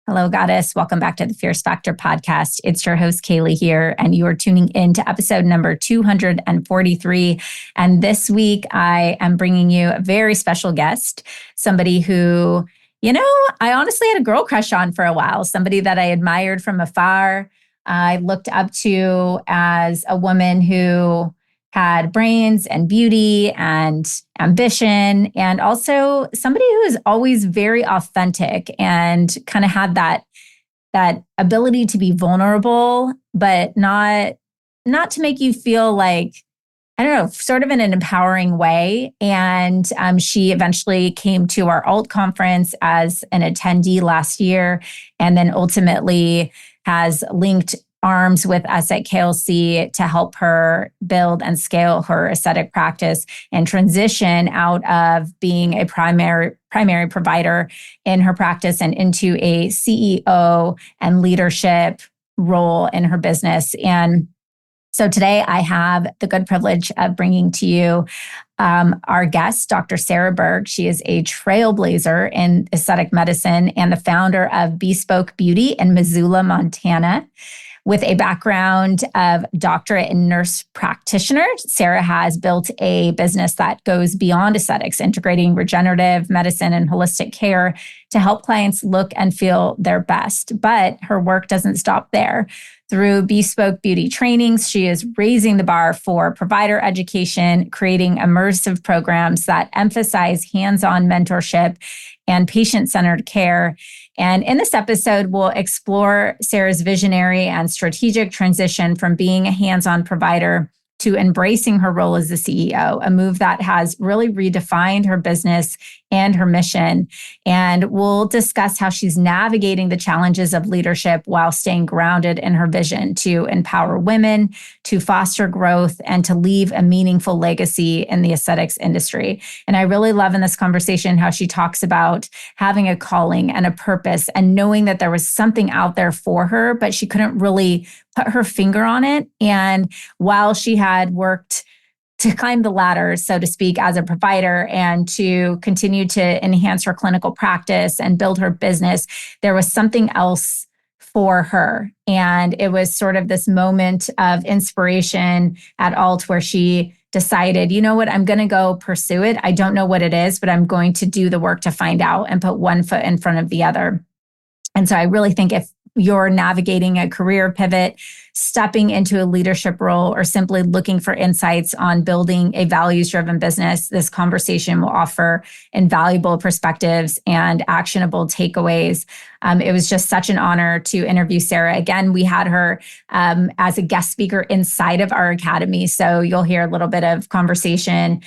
Hello, Goddess. Welcome back to the Fierce Factor podcast. It's your host, Kaylee here, and you are tuning in to episode number 243. And this week, I am bringing you a very special guest, somebody who, I honestly had a girl crush on for a while, somebody that I admired from afar. I looked up to as a woman who had brains and beauty and ambition, and also somebody who is always very authentic and kind of had that ability to be vulnerable, but not to make you feel like, I don't know, sort of in an empowering way. And she eventually came to our alt conference as an attendee last year, and then ultimately has linked arms with us at KLC to help her build and scale her aesthetic practice and transition out of being a primary provider in her practice and into a CEO and leadership role in her business. And so today I have the good privilege of bringing to you our guest, Dr. Sarah Berg. She is a trailblazer in aesthetic medicine and the founder of Bespoke Beauty in Missoula, Montana. With a background of doctorate and nurse practitioner, Sarah has built a business that goes beyond aesthetics, integrating regenerative medicine and holistic care to help clients look and feel their best. But her work doesn't stop there. Through Bespoke Beauty trainings, she is raising the bar for provider education, creating immersive programs that emphasize hands-on mentorship and patient-centered care. And in this episode, we'll explore Sarah's visionary and strategic transition from being a hands-on provider to embracing her role as the CEO, a move that has really redefined her business and her mission. And we'll discuss how she's navigating the challenges of leadership while staying grounded in her vision to empower women, to foster growth, and to leave a meaningful legacy in the aesthetics industry. And I really love in this conversation how she talks about having a calling and a purpose and knowing that there was something out there for her, but she couldn't really put her finger on it. And while she had worked to climb the ladder, so to speak, as a provider and to continue to enhance her clinical practice and build her business, there was something else for her. And it was sort of this moment of inspiration at Alt where she decided, you know what, I'm going to go pursue it. I don't know what it is, but I'm going to do the work to find out and put one foot in front of the other. And so I really think if you're navigating a career pivot, stepping into a leadership role, or simply looking for insights on building a values-driven business, this conversation will offer invaluable perspectives and actionable takeaways. It was just such an honor to interview Sarah. Again, we had her as a guest speaker inside of our academy. So you'll hear a little bit of conversation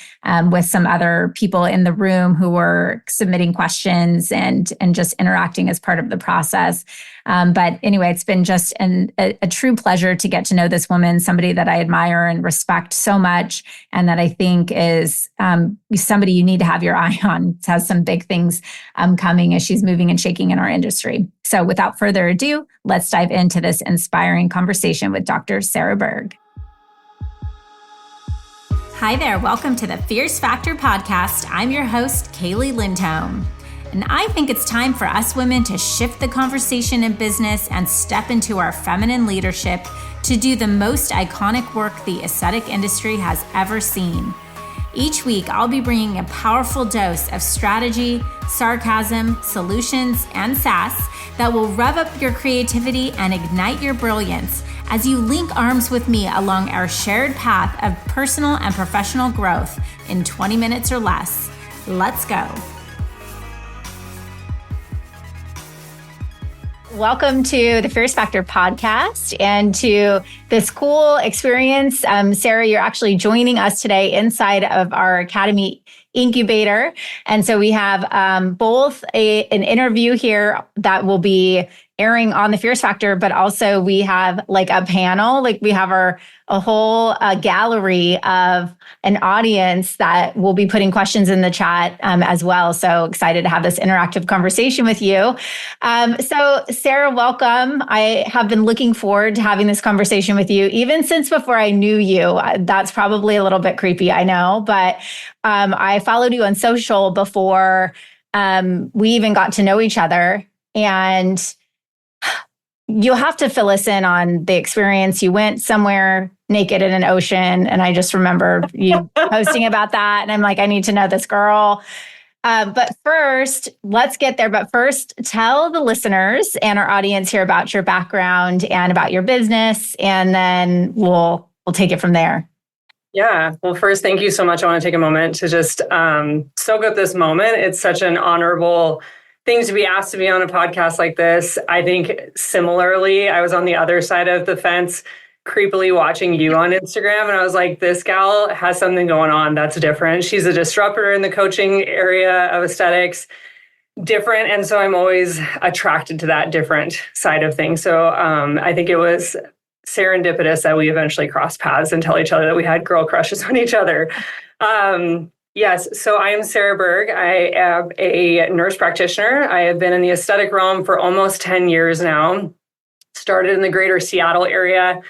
with some other people in the room who were submitting questions and just interacting as part of the process. But anyway, it's been just a true pleasure to get to know this woman, somebody that I admire and respect so much, and that I think is somebody you need to have your eye on. It has some big things coming as she's moving and shaking in our industry. So without further ado, let's dive into this inspiring conversation with Dr. Sarah Berg. Hi there. Welcome to the Fierce Factor podcast. I'm your host, Kaylee Lindholm. And I think it's time for us women to shift the conversation in business and step into our feminine leadership to do the most iconic work the aesthetic industry has ever seen. Each week, I'll be bringing a powerful dose of strategy, sarcasm, solutions, and sass that will rev up your creativity and ignite your brilliance as you link arms with me along our shared path of personal and professional growth in 20 minutes or less. Let's go. Welcome to the Fierce Factor podcast and to this cool experience. Sarah, you're actually joining us today inside of our Academy incubator. And so we have both an interview here that will be airing on the Fierce Factor, but also we have like a panel, like we have a whole gallery of an audience that will be putting questions in the chat as well. So excited to have this interactive conversation with you. So Sarah, welcome. I have been looking forward to having this conversation with you, even since before I knew you. That's probably a little bit creepy, I know, but I followed you on social before we even got to know each other. And you'll have to fill us in on the experience. You went somewhere naked in an ocean, and I just remember you posting about that. And I'm like, I need to know this girl. But first, let's get there. But first, tell the listeners and our audience here about your background and about your business, and then we'll take it from there. Yeah. Well, first, thank you so much. I want to take a moment to just soak up this moment. It's such an honorable thing to be asked to be on a podcast like this. I think similarly, I was on the other side of the fence, creepily watching you on Instagram. And I was like, this gal has something going on that's different. She's a disruptor in the coaching area of aesthetics, different. And so I'm always attracted to that different side of things. So I think it was serendipitous that we eventually crossed paths and tell each other that we had girl crushes on each other. Yes. So I am Sarah Berg. I am a nurse practitioner. I have been in the aesthetic realm for almost 10 years now. Started in the greater Seattle area.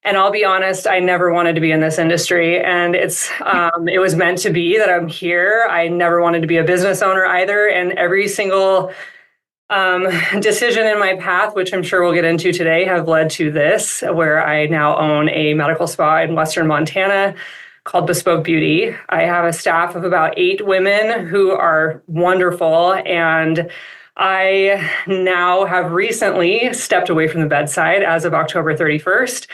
And I'll be honest, I never wanted to be in this industry. And it was meant to be that I'm here. I never wanted to be a business owner either. And every single decision in my path, which I'm sure we'll get into today, have led to this, where I now own a medical spa in Western Montana called Bespoke Beauty. I have a staff of about 8 women who are wonderful. And I now have recently stepped away from the bedside as of October 31st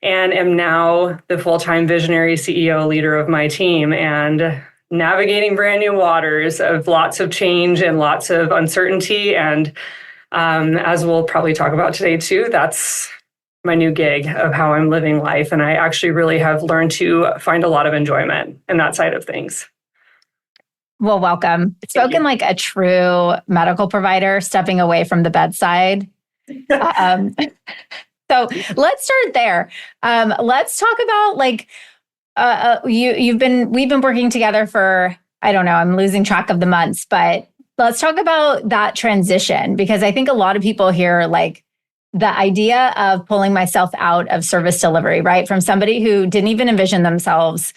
and am now the full-time visionary CEO leader of my team and navigating brand new waters of lots of change and lots of uncertainty. And as we'll probably talk about today too, that's my new gig of how I'm living life. And I actually really have learned to find a lot of enjoyment in that side of things. Well, welcome. Spoken like a true medical provider, stepping away from the bedside. So let's start there. Let's talk about we've been working together for, I don't know, I'm losing track of the months, but let's talk about that transition, because I think a lot of people hear the idea of pulling myself out of service delivery, right? From somebody who didn't even envision themselves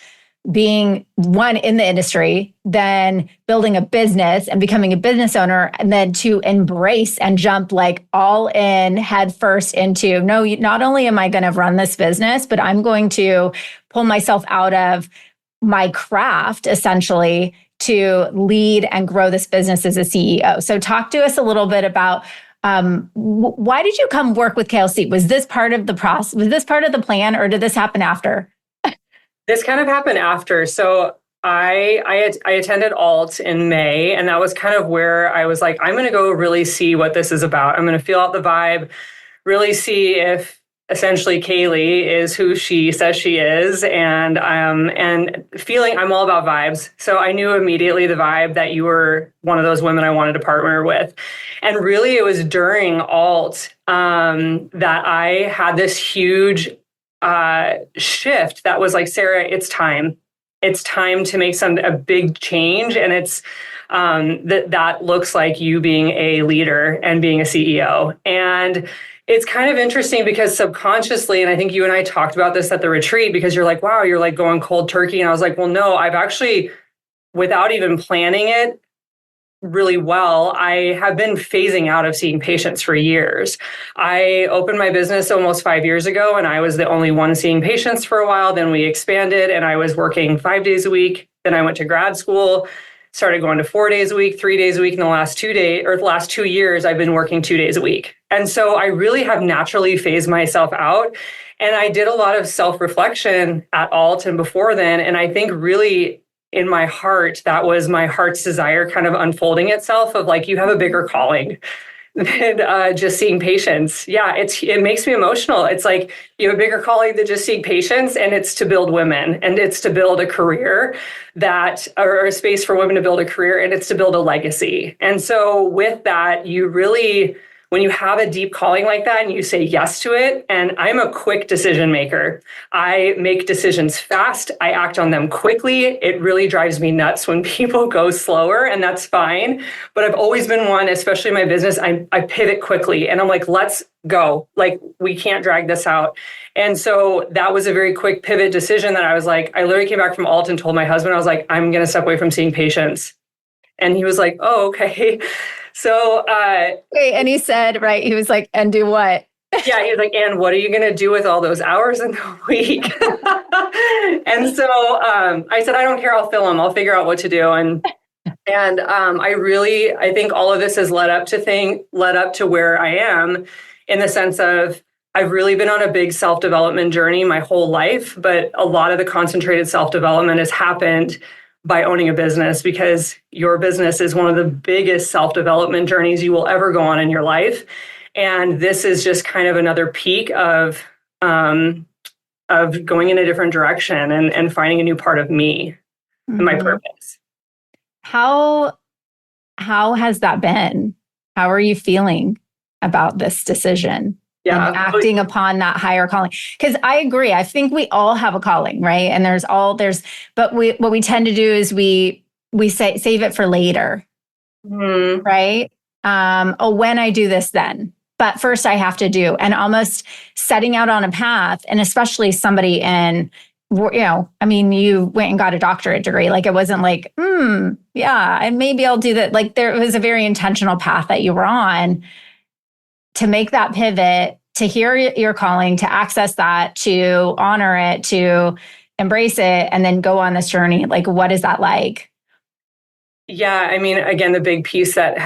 being one in the industry, then building a business and becoming a business owner, and then to embrace and jump all in head first into, no, not only am I going to run this business, but I'm going to pull myself out of my craft essentially to lead and grow this business as a CEO. So talk to us a little bit about why did you come work with KLC? Was this part of the process? Was this part of the plan, or did this happen after? This kind of happened after. So I attended Alt in May, and that was kind of where I was like, I'm going to go really see what this is about. I'm going to feel out the vibe, really see if essentially Kaylee is who she says she is, and feeling I'm all about vibes. So I knew immediately the vibe that you were one of those women I wanted to partner with. And really it was during Alt that I had this huge shift that was like, Sarah, it's time. It's time to make a big change. And it's that looks like you being a leader and being a CEO. And it's kind of interesting because subconsciously, and I think you and I talked about this at the retreat, because you're like, wow, you're like going cold turkey. And I was like, well, no, I've actually, without even planning it really well, I have been phasing out of seeing patients for years. I opened my business almost 5 years ago, and I was the only one seeing patients for a while. Then we expanded, and I was working 5 days a week. Then I went to grad school, started going to 4 days a week, 3 days a week. In the last 2 years, I've been working 2 days a week. And so I really have naturally phased myself out. And I did a lot of self-reflection at Alt and before then. And I think really in my heart, that was my heart's desire kind of unfolding itself of like, you have a bigger calling than just seeing patients. Yeah, it makes me emotional. It's like you have a bigger calling than just seeing patients, and it's to build women, and it's to build a career or a space for women to build a career, and it's to build a legacy. And so with that, you really, when you have a deep calling like that and you say yes to it, and I'm a quick decision maker. I make decisions fast. I act on them quickly. It really drives me nuts when people go slower, and that's fine. But I've always been one, especially in my business, I pivot quickly, and I'm like, let's go. Like, we can't drag this out. And so that was a very quick pivot decision that I was like, I literally came back from Alt and told my husband, I was like, I'm going to step away from seeing patients. And he was like, oh, okay. So, wait, and he said, right, he was like, and do what? Yeah, he's like, and what are you going to do with all those hours in the week? And so I said, I don't care. I'll fill them. I'll figure out what to do. And I think all of this has led up to where I am, in the sense of I've really been on a big self-development journey my whole life, but a lot of the concentrated self-development has happened by owning a business, because your business is one of the biggest self-development journeys you will ever go on in your life. And this is just kind of another peak of going in a different direction and finding a new part of me and my purpose. How has that been? How are you feeling about this decision? Yeah. And acting upon that higher calling? Because I agree. I think we all have a calling, right? And but what we tend to do is we save it for later, right? When I do this, then. But first I have to do, and almost setting out on a path, and especially somebody in, you went and got a doctorate degree. Like, it wasn't like, yeah, and maybe I'll do that. Like, there was a very intentional path that you were on to make that pivot, to hear your calling, to access that, to honor it, to embrace it, and then go on this journey. Like, what is that like? Yeah, again, the big piece that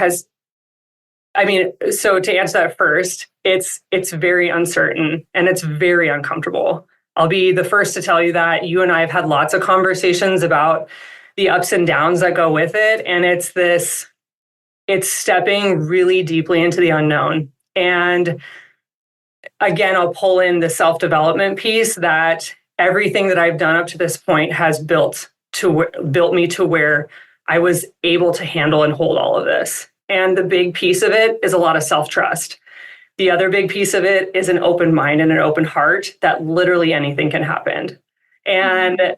so to answer that first, it's very uncertain and it's very uncomfortable. I'll be the first to tell you that. You and I have had lots of conversations about the ups and downs that go with it. And it's stepping really deeply into the unknown. And again, I'll pull in the self-development piece, that everything that I've done up to this point has built me to where I was able to handle and hold all of this. And the big piece of it is a lot of self-trust. The other big piece of it is an open mind and an open heart, that literally anything can happen. And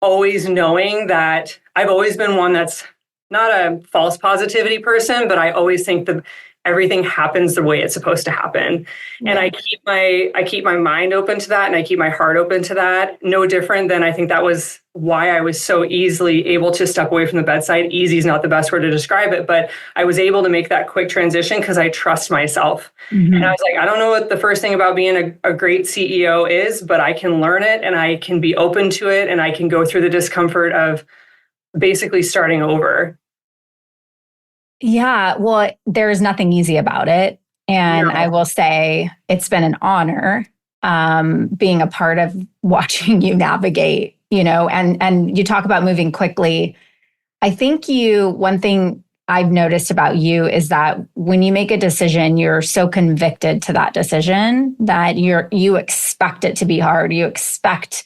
always knowing that I've always been one that's not a false positivity person, but I always think that everything happens the way it's supposed to happen. Yeah. And I keep my mind open to that, and I keep my heart open to that. No different than, I think that was why I was so easily able to step away from the bedside. Easy is not the best word to describe it, but I was able to make that quick transition because I trust myself. And I was like, I don't know what the first thing about being a great CEO is, but I can learn it, and I can be open to it, and I can go through the discomfort of basically starting over. Yeah, well, there's nothing easy about it. And I will say it's been an honor being a part of watching you navigate, and you talk about moving quickly. I think one thing I've noticed about you is that when you make a decision, you're so convicted to that decision that you expect it to be hard. You expect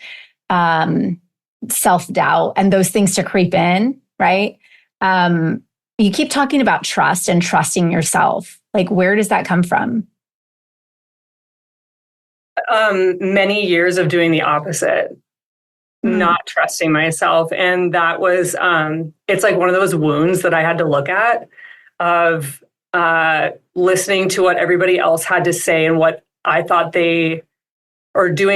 self-doubt and those things to creep in, right? You keep talking about trust and trusting yourself. Like, where does that come from? Many years of doing the opposite, not trusting myself. And that was, it's like one of those wounds that I had to look at, of listening to what everybody else had to say and what I thought doing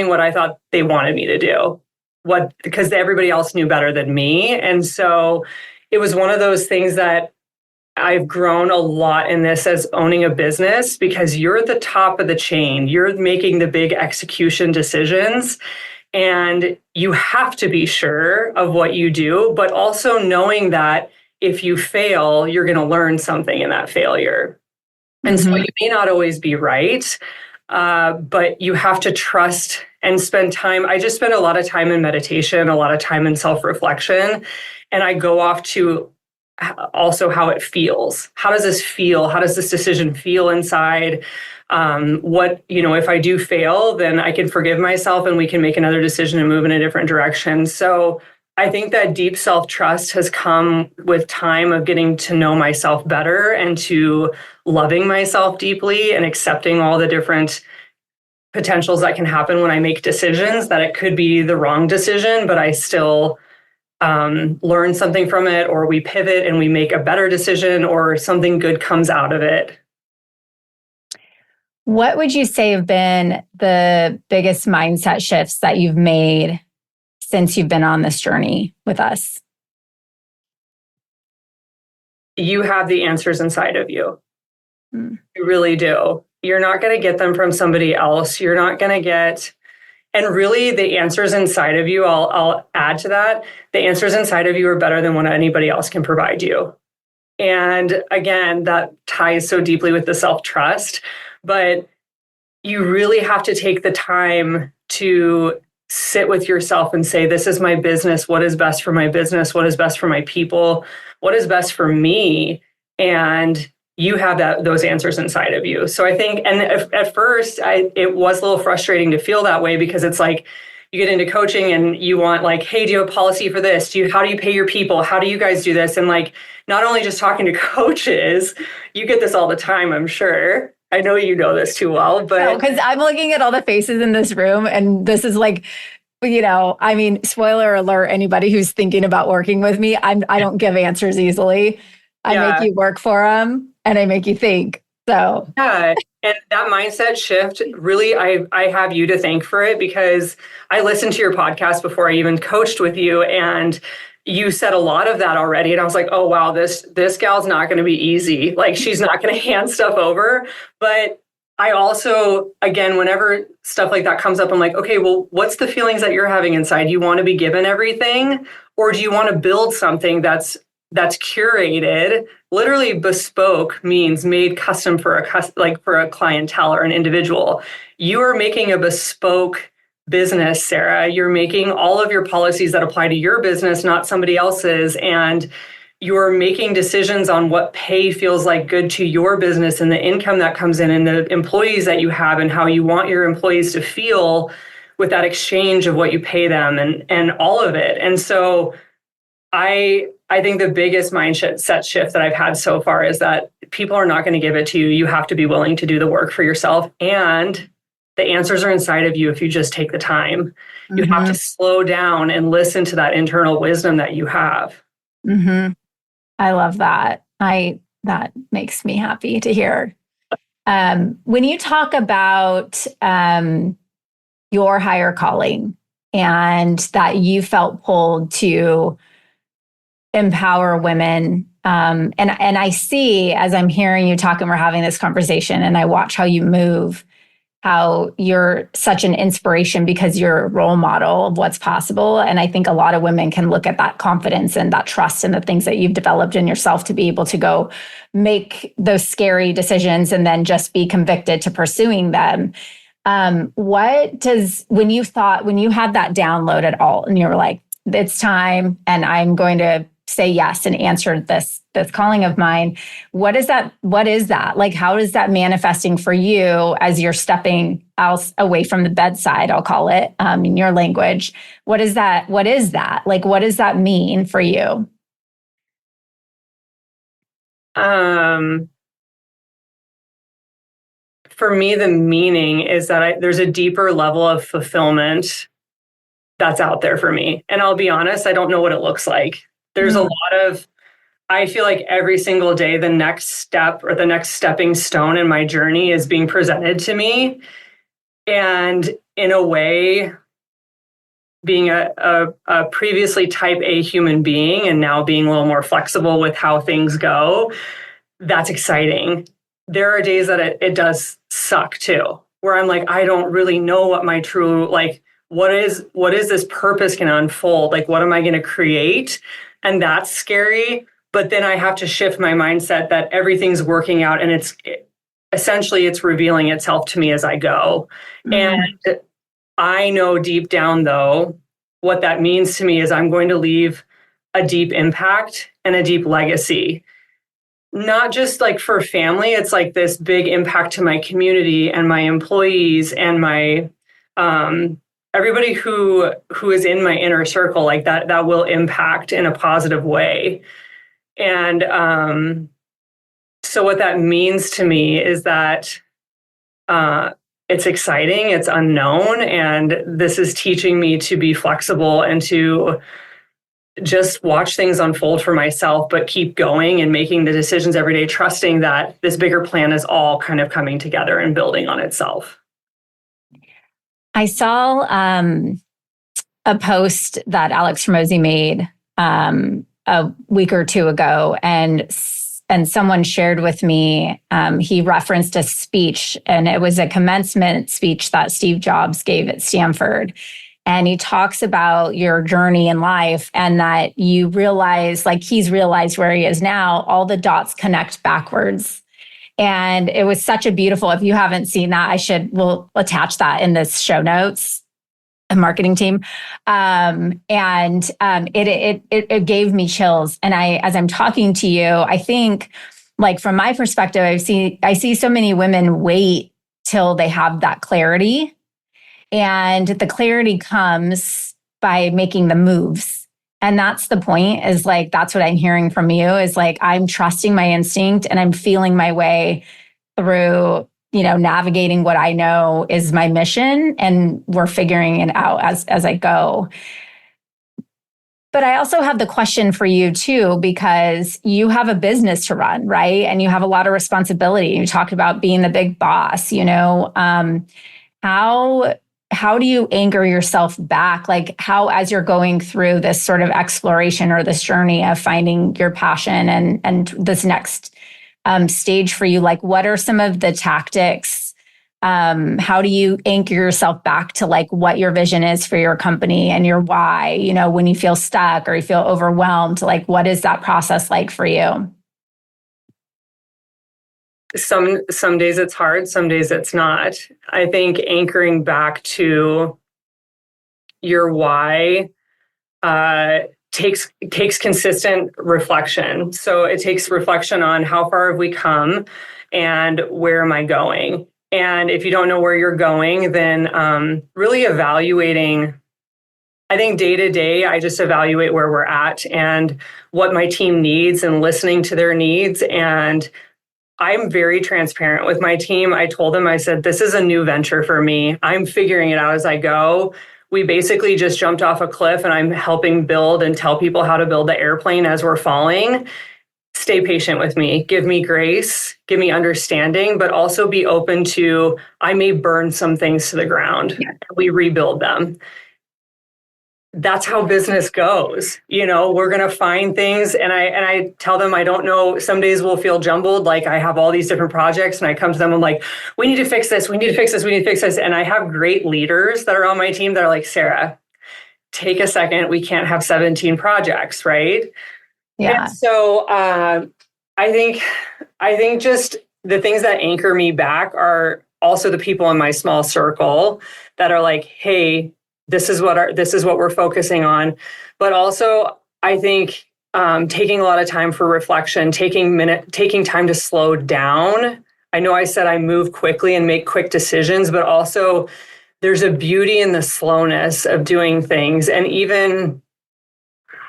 what I thought they wanted me to do, because everybody else knew better than me. And so it was one of those things that I've grown a lot in this as owning a business, because you're at the top of the chain. You're making the big execution decisions, and you have to be sure of what you do, but also knowing that if you fail, you're going to learn something in that failure. And so you may not always be right, but you have to trust and spend time. I just spend a lot of time in meditation, a lot of time in self-reflection, and I go off to also how it feels. How does this feel? How does this decision feel inside? If I do fail, then I can forgive myself and we can make another decision and move in a different direction. So I think that deep self-trust has come with time of getting to know myself better and to loving myself deeply and accepting all the different potentials that can happen when I make decisions, that it could be the wrong decision, but I still learn something from it, or we pivot and we make a better decision, or something good comes out of it. What would you say have been the biggest mindset shifts that you've made since you've been on this journey with us? You have the answers inside of you. You really do. you're not going to get them from somebody else. You're not going to get, and really the answers inside of you, I'll add to that. The answers inside of you are better than what anybody else can provide you. And again, that ties so deeply with the self-trust, but you really have to take the time to sit with yourself and say, this is my business. What is best for my business? What is best for my people? What is best for me? And you have those answers inside of you. So I think, and at first, it was a little frustrating to feel that way, because it's like you get into coaching and you want like, hey, do you have a policy for this? How do you pay your people? How do you guys do this? And like, not only just talking to coaches, you get this all the time, I'm sure. I know you know this too well, but because I'm looking at all the faces in this room, and this is like, I mean, spoiler alert, anybody who's thinking about working with me, I don't give answers easily. I make you work for them, and I make you think. So yeah, and that mindset shift, really, I have you to thank for it, because I listened to your podcast before I even coached with you, and you said a lot of that already. And I was like, oh, wow, this gal's not going to be easy. Like, she's not going to hand stuff over. But I also, again, whenever stuff like that comes up, I'm like, okay, well, what's the feelings that you're having inside? You want to be given everything, or do you want to build something that's curated? Literally, bespoke means made custom for a clientele or an individual. You are making a bespoke business, Sarah. You're making all of your policies that apply to your business, not somebody else's. And you're making decisions on what pay feels like good to your business, and the income that comes in, and the employees that you have, and how you want your employees to feel with that exchange of what you pay them, and all of it. And so I think the biggest mindset shift that I've had so far is that people are not going to give it to you. You have to be willing to do the work for yourself. And the answers are inside of you if you just take the time. You have to slow down and listen to that internal wisdom that you have. Mm-hmm. I love that. That makes me happy to hear. When you talk about your higher calling, and that you felt pulled to empower women, and I see, as I'm hearing you talk and we're having this conversation, and I watch how you move, how you're such an inspiration because you're a role model of what's possible. And I think a lot of women can look at that confidence and that trust and the things that you've developed in yourself to be able to go make those scary decisions and then just be convicted to pursuing them. When you had that download at all, and you were like, it's time, and I'm going to say yes and answer this calling of mine. What is that? Like, how is that manifesting for you as you're stepping out away from the bedside? I'll call it, in your language. What is that? Like, what does that mean for you? For me, the meaning is that there's a deeper level of fulfillment that's out there for me. And I'll be honest, I don't know what it looks like. There's a lot of, I feel like every single day, the next step or the next stepping stone in my journey is being presented to me. And in a way, being a previously type A human being and now being a little more flexible with how things go, that's exciting. There are days that it does suck too, where I'm like, I don't really know what my true, like, what is this purpose going to unfold? Like, what am I going to create? And that's scary. But then I have to shift my mindset that everything's working out, and it's revealing itself to me as I go. And I know deep down, though, what that means to me is I'm going to leave a deep impact and a deep legacy. Not just like for family, it's like this big impact to my community and my employees and my everybody who is in my inner circle, like that will impact in a positive way. And so what that means to me is that it's exciting, it's unknown, and this is teaching me to be flexible and to just watch things unfold for myself, but keep going and making the decisions every day, trusting that this bigger plan is all kind of coming together and building on itself. I saw a post that Alex Hormozi made a week or two ago, and and someone shared with me, he referenced a speech, and it was a commencement speech that Steve Jobs gave at Stanford. And he talks about your journey in life and that you realize, like he's realized where he is now, all the dots connect backwards. And it was such a beautiful, if you haven't seen that, we'll attach that in this show notes, a marketing team. It gave me chills. And as I'm talking to you, I think like from my perspective, I see so many women wait till they have that clarity. And the clarity comes by making the moves. And that's the point, is like, that's what I'm hearing from you, is like, I'm trusting my instinct and I'm feeling my way through, navigating what I know is my mission, and we're figuring it out as I go. But I also have the question for you too, because you have a business to run, right? And you have a lot of responsibility. You talked about being the big boss, how do you anchor yourself back? Like how, as you're going through this sort of exploration or this journey of finding your passion and this next stage for you, like what are some of the tactics? How do you anchor yourself back to like what your vision is for your company and your why, when you feel stuck or you feel overwhelmed, like what is that process like for you? Some days it's hard, some days it's not. I think anchoring back to your why takes consistent reflection. So it takes reflection on how far have we come and where am I going? And if you don't know where you're going, then really evaluating. I think day to day, I just evaluate where we're at and what my team needs and listening to their needs. And I'm very transparent with my team. I told them, I said, this is a new venture for me. I'm figuring it out as I go. We basically just jumped off a cliff and I'm helping build and tell people how to build the airplane as we're falling. Stay patient with me. Give me grace, give me understanding, but also be open to, I may burn some things to the ground. Yeah. We rebuild them. That's how business goes. We're going to find things. And I tell them, I don't know, some days we'll feel jumbled. Like I have all these different projects and I come to them, I'm like, we need to fix this. We need to fix this. We need to fix this. And I have great leaders that are on my team that are like, Sarah, take a second. We can't have 17 projects. Right. Yeah. And so I think just the things that anchor me back are also the people in my small circle that are like, hey, this is what we're focusing on. But also, I think taking a lot of time for reflection, taking time to slow down. I know I said I move quickly and make quick decisions, but also there's a beauty in the slowness of doing things. And even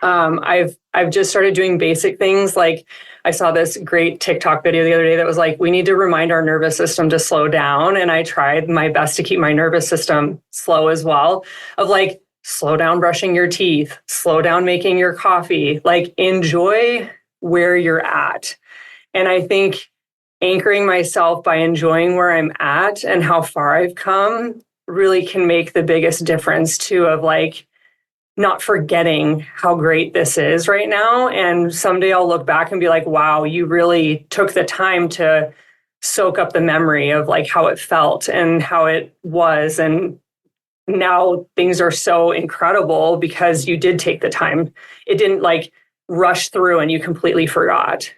I've just started doing basic things. Like I saw this great TikTok video the other day that was like, we need to remind our nervous system to slow down. And I tried my best to keep my nervous system slow as well, of like, slow down brushing your teeth, slow down making your coffee, like enjoy where you're at. And I think anchoring myself by enjoying where I'm at and how far I've come really can make the biggest difference too, of like, not forgetting how great this is right now. And someday I'll look back and be like, wow, you really took the time to soak up the memory of like how it felt and how it was. And now things are so incredible because you did take the time. It didn't like rush through and you completely forgot.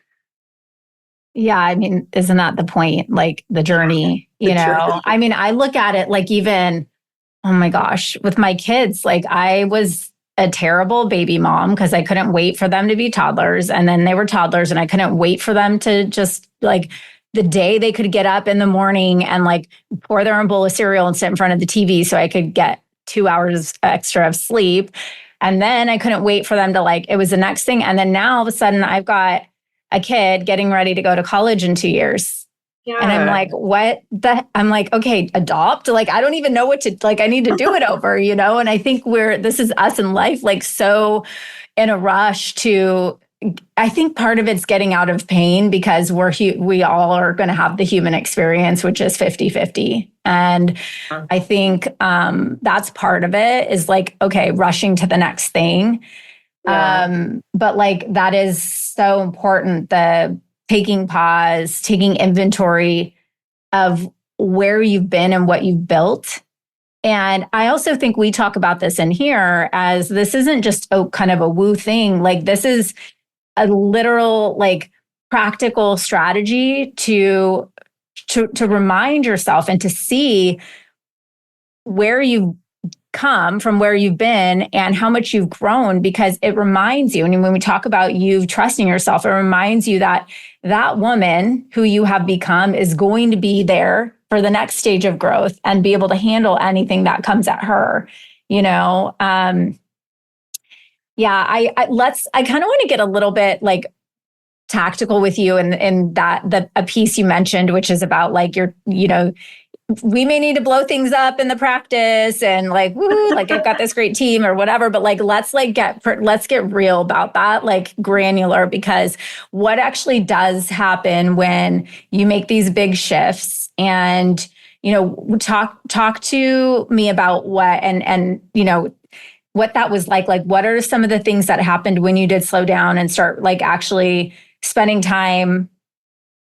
Yeah. I mean, isn't that the point? Like the journey, I mean, I look at it like even, oh my gosh, with my kids, like I was a terrible baby mom because I couldn't wait for them to be toddlers. And then they were toddlers and I couldn't wait for them to just like the day they could get up in the morning and like pour their own bowl of cereal and sit in front of the TV so I could get 2 hours extra of sleep. And then I couldn't wait for them to like, it was the next thing. And then now all of a sudden I've got a kid getting ready to go to college in 2 years. Yeah. And I'm like, I'm like, okay, adopt. Like, I don't even know what to, like, I need to do it over, And I think this is us in life, like so in a rush to, I think part of it's getting out of pain because we all are going to have the human experience, which is 50-50. And I think that's part of it is like, okay, rushing to the next thing. Yeah. But like, that is so important. taking pause, taking inventory of where you've been and what you've built. And I also think we talk about this in here as this isn't just a kind of a woo thing. Like this is a literal, like practical strategy to remind yourself and to see where you've come from, where you've been and how much you've grown, because it reminds you. And when we talk about you trusting yourself, it reminds you that that woman who you have become is going to be there for the next stage of growth and be able to handle anything that comes at her, you know? I kind of want to get a little bit like tactical with you in that a piece you mentioned, which is about like we may need to blow things up in the practice and like, woo, like I've got this great team or whatever, but like, let's get real about that, like granular, because what actually does happen when you make these big shifts and, talk to me about what, and, what that was like what are some of the things that happened when you did slow down and start like actually spending time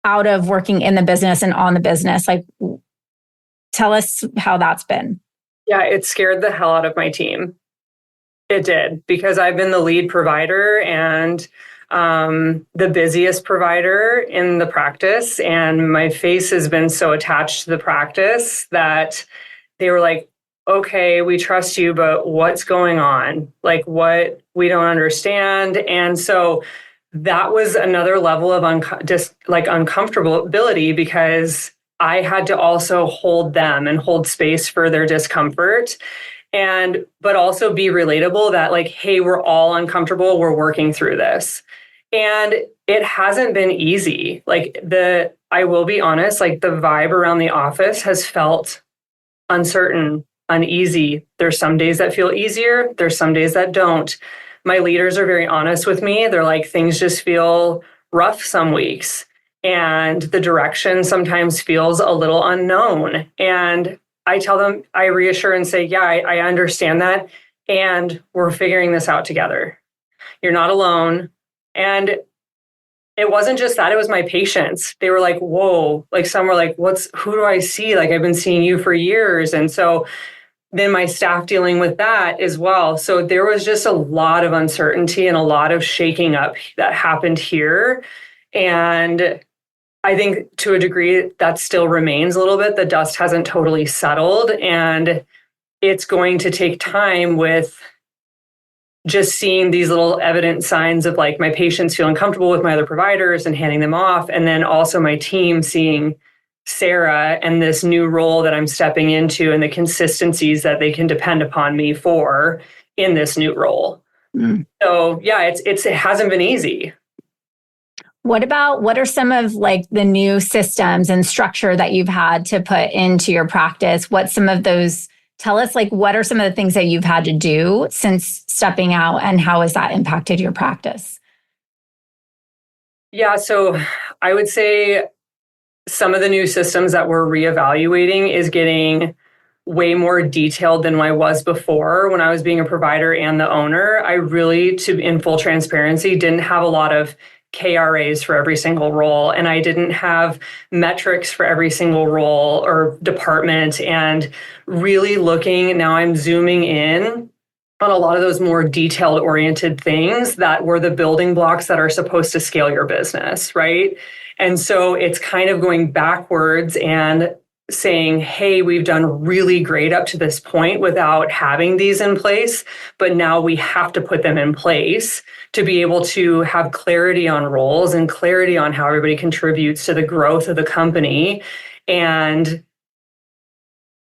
out of working in the business and on the business? Like, tell us how that's been. Yeah, it scared the hell out of my team. It did, because I've been the lead provider and the busiest provider in the practice. And my face has been so attached to the practice that they were like, okay, we trust you, but what's going on? Like what we don't understand. And so that was another level of uncomfortability, because I had to also hold them and hold space for their discomfort, but also be relatable that like, hey, we're all uncomfortable. We're working through this. And it hasn't been easy. I will be honest, like the vibe around the office has felt uncertain, uneasy. There's some days that feel easier. There's some days that don't. My leaders are very honest with me. They're like, things just feel rough some weeks. And the direction sometimes feels a little unknown. And I tell them, I reassure and say, yeah, I understand that. And we're figuring this out together. You're not alone. And it wasn't just that, it was my patients. They were like, whoa, like some were like, who do I see? Like I've been seeing you for years. And so then my staff dealing with that as well. So there was just a lot of uncertainty and a lot of shaking up that happened here. And I think to a degree that still remains a little bit. The dust hasn't totally settled, and it's going to take time with just seeing these little evident signs of like my patients feeling comfortable with my other providers and handing them off. And then also my team seeing Sarah and this new role that I'm stepping into and the consistencies that they can depend upon me for in this new role. Mm. So yeah, it hasn't been easy. What are some of like the new systems and structure that you've had to put into your practice? What's some of those? Tell us, like, what are some of the things that you've had to do since stepping out, and how has that impacted your practice? Yeah, so I would say some of the new systems that we're reevaluating is getting way more detailed than I was before. When I was being a provider and the owner, I really, in full transparency, didn't have a lot of KRAs for every single role. And I didn't have metrics for every single role or department. And really now I'm zooming in on a lot of those more detailed oriented things that were the building blocks that are supposed to scale your business, right? And so it's kind of going backwards and saying, hey, we've done really great up to this point without having these in place, but now we have to put them in place to be able to have clarity on roles and clarity on how everybody contributes to the growth of the company. And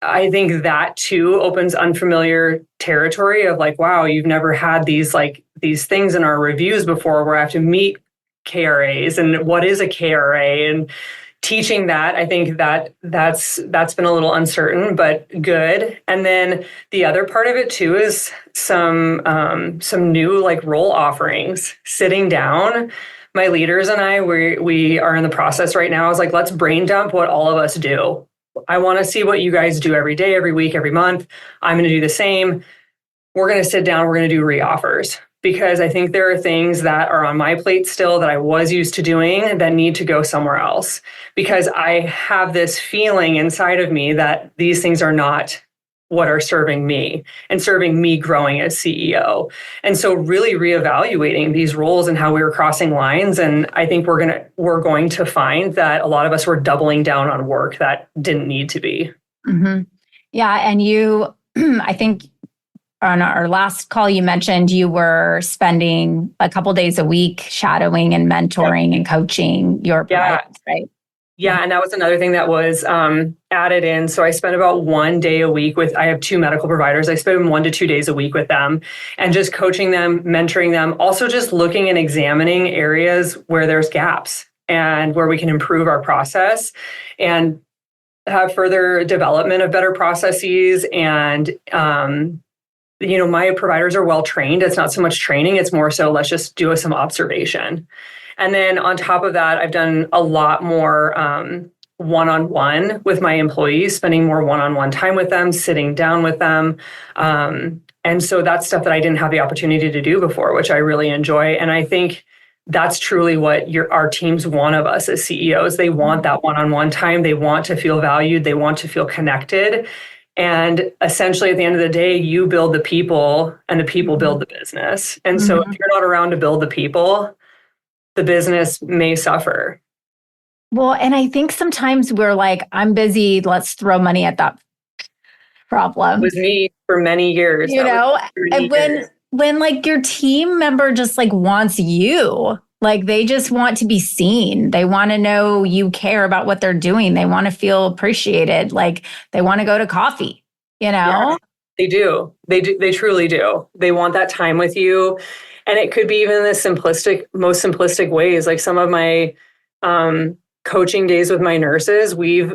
I think that too opens unfamiliar territory of like, wow, you've never had these things in our reviews before where I have to meet KRAs and what is a KRA, and teaching that, I think that's been a little uncertain, but good. And then the other part of it too is some new like role offerings. Sitting down, my leaders and I, we are in the process right now. I was like, let's brain dump what all of us do. I want to see what you guys do every day, every week, every month. I'm going to do the same. We're going to sit down. We're going to do re-offers. because I think there are things that are on my plate still that I was used to doing that need to go somewhere else, because I have this feeling inside of me that these things are not what are serving me and serving me growing as CEO. And so really reevaluating these roles and how we were crossing lines. And I think we're going to find that a lot of us were doubling down on work that didn't need to be. Mm-hmm. Yeah. And you, I think on our last call, you mentioned you were spending a couple days a week shadowing and mentoring and coaching your providers, right? Yeah, and that was another thing that was added in. So I spent about 1 day a week I have 2 medical providers. I spend 1 to 2 days a week with them and just coaching them, mentoring them, also just looking and examining areas where there's gaps and where we can improve our process and have further development of better processes. And, my providers are well trained. It's not so much training. It's more so let's just do some observation. And then on top of that, I've done a lot more one-on-one with my employees, spending more one-on-one time with them, sitting down with them. And so that's stuff that I didn't have the opportunity to do before, which I really enjoy. And I think that's truly what our teams want of us as CEOs. They want that one-on-one time. They want to feel valued. They want to feel connected. And essentially, at the end of the day, you build the people and the people build the business. And so if you're not around to build the people, the business may suffer. Well, and I think sometimes we're like, I'm busy, let's throw money at that problem. It was me for many years. And when like your team member just like wants you, like they just want to be seen. They want to know you care about what they're doing. They want to feel appreciated. Like they want to go to coffee, Yeah, they do. They truly do. They want that time with you. And it could be even in the most simplistic ways. Like some of my coaching days with my nurses, we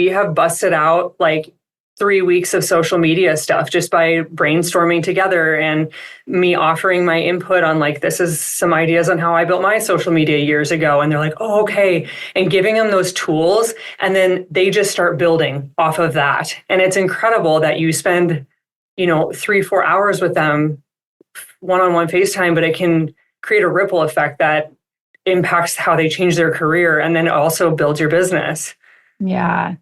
have busted out like 3 weeks of social media stuff just by brainstorming together and me offering my input on like, this is some ideas on how I built my social media years ago. And they're like, oh, okay. And giving them those tools. And then they just start building off of that. And it's incredible that you spend, 3-4 hours with them one-on-one FaceTime, but it can create a ripple effect that impacts how they change their career and then also build your business. Yeah.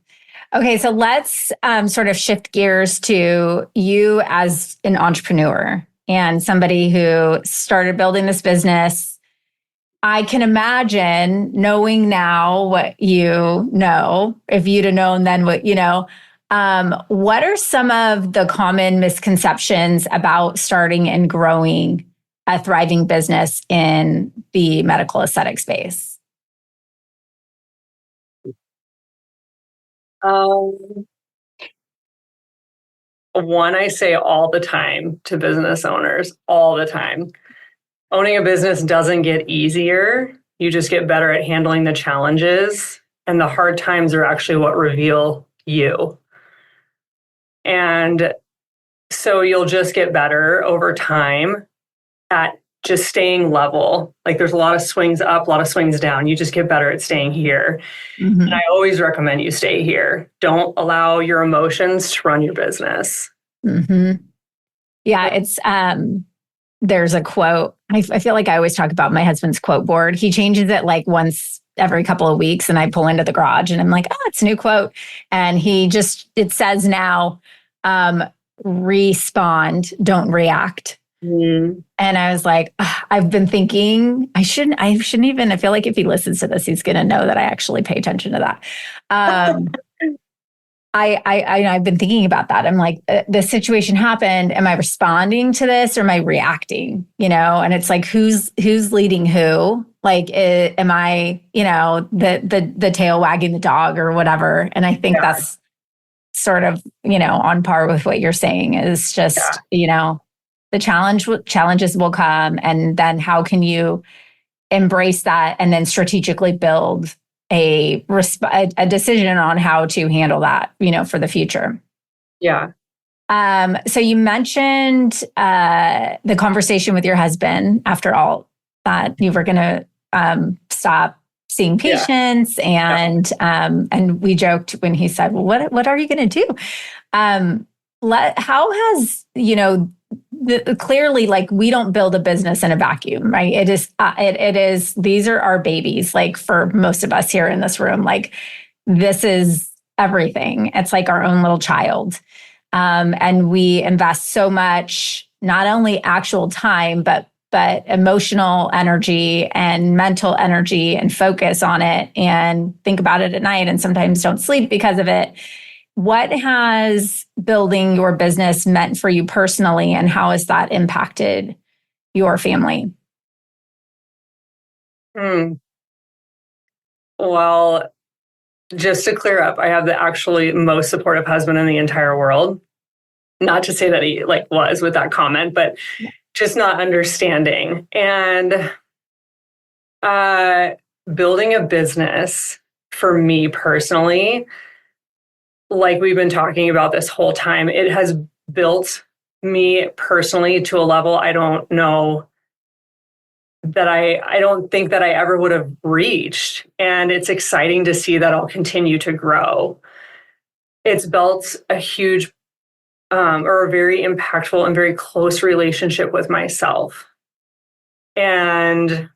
Okay. So let's sort of shift gears to you as an entrepreneur and somebody who started building this business. I can imagine knowing now what you know, if you'd have known then what you know. What are some of the common misconceptions about starting and growing a thriving business in the medical aesthetic space? One I say all the time to business owners, all the time. Owning a business doesn't get easier. You just get better at handling the challenges, and the hard times are actually what reveal you. And so you'll just get better over time at just staying level. Like there's a lot of swings up, a lot of swings down. You just get better at staying here. Mm-hmm. And I always recommend you stay here. Don't allow your emotions to run your business. Mm-hmm. Yeah, it's there's a quote. I feel like I always talk about my husband's quote board. He changes it like once every couple of weeks, and I pull into the garage and I'm like, oh, it's a new quote. And it says now, respond, don't react. Mm. And I was like, I've been thinking I shouldn't even, I feel like if he listens to this, he's going to know that I actually pay attention to that. I've been thinking about that. I'm like, the situation happened. Am I responding to this or am I reacting? And it's like, who's leading who? Like, am I, the tail wagging the dog or whatever? And I think that's sort of, on par with what you're saying is just, the challenges will come. And then how can you embrace that and then strategically build a decision on how to handle that, for the future. Yeah. So you mentioned the conversation with your husband after all that you were going to stop seeing patients, and we joked when he said, "Well, what are you going to do?" How has clearly, like, we don't build a business in a vacuum, right? It is, these are our babies. Like, for most of us here in this room, like, this is everything. It's like our own little child. And we invest so much, not only actual time, but emotional energy and mental energy and focus on it, and think about it at night, and sometimes don't sleep because of it. What has building your business meant for you personally, and how has that impacted your family? Well, just to clear up, I have the actually most supportive husband in the entire world. Not to say that he like was with that comment, but just not understanding. And building a business for me personally, like we've been talking about this whole time, it has built me personally to a level I don't know that I don't think that I ever would have reached. And it's exciting to see that I'll continue to grow. It's built a huge or a very impactful and very close relationship with myself. And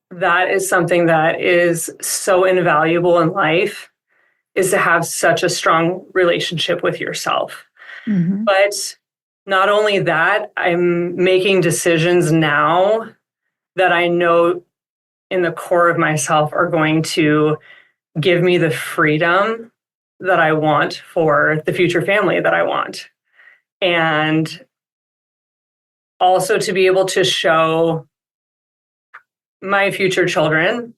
that is something that is so invaluable in life, is to have such a strong relationship with yourself. Mm-hmm. But not only that, I'm making decisions now that I know in the core of myself are going to give me the freedom that I want for the future family that I want. And also to be able to show my future children